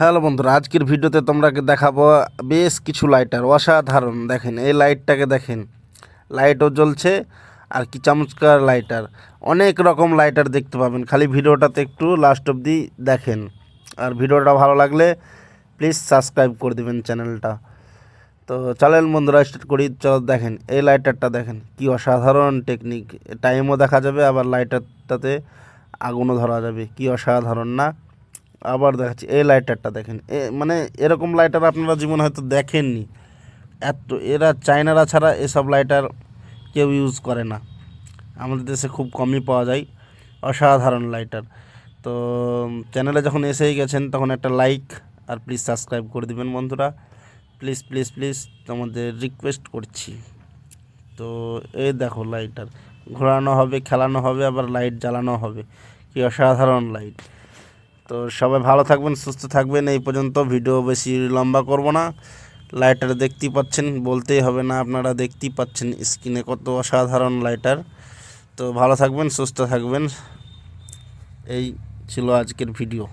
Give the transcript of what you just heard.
Hello বন্ধুরা, আজকের ভিডিওতে তোমরাকে দেখাবো বেশ কিছু লাইটার অসাধারণ। দেখেন এই লাইটটাকে, দেখেন লাইটও জ্বলছে আর কি চমৎকার লাইটার। অনেক রকম লাইটার দেখতে পাবেন, খালি ভিডিওটাতে একটু লাস্ট অবধি দেখেন। আর ভিডিওটা ভালো লাগলে প্লিজ সাবস্ক্রাইব করে দেবেন চ্যানেলটা। তো চলেন বন্ধুরা স্টার্ট করি। দেখেন এই লাইটারটা, দেখেন কি অসাধারণ টেকনিক। টাইমও দেখা যাবে, আবার লাইটারটাতে আগুনও ধরা যাবে, কি অসাধারণ না। আবার দেখাচ্ছি এই লাইটারটা, দেখেন মানে এরকম লাইটার আপনারা জীবনে হয়তো দেখেননি। এরা চায়নারা ছাড়া এসব লাইটার কেউ ইউজ করে না, আমাদের দেশে খুব কমই পাওয়া যায়। অসাধারণ লাইটার। তো চ্যানেলে যখন এসেই গেছেন তখন একটা লাইক আর প্লিজ সাবস্ক্রাইব করে দিবেন বন্ধুরা। প্লিজ প্লিজ প্লিজ তোমাদের রিকোয়েস্ট করছি। তো এই দেখো লাইটার ঘোরানো হবে, খেলানো হবে, আবার লাইট জ্বালানো হবে, কি অসাধারণ লাইট। তো সবাই ভালো থাকবেন, সুস্থ থাকবেন। এই পর্যন্ত, ভিডিও বেশি লম্বা করব না। লাইটার দেখতেই পাচ্ছেন, বলতেই হবে না, আপনারা দেখতেই পাচ্ছেন স্ক্রিনে কত অসাধারণ লাইটার। তো ভালো থাকবেন, সুস্থ থাকবেন। এই ছিল আজকের ভিডিও।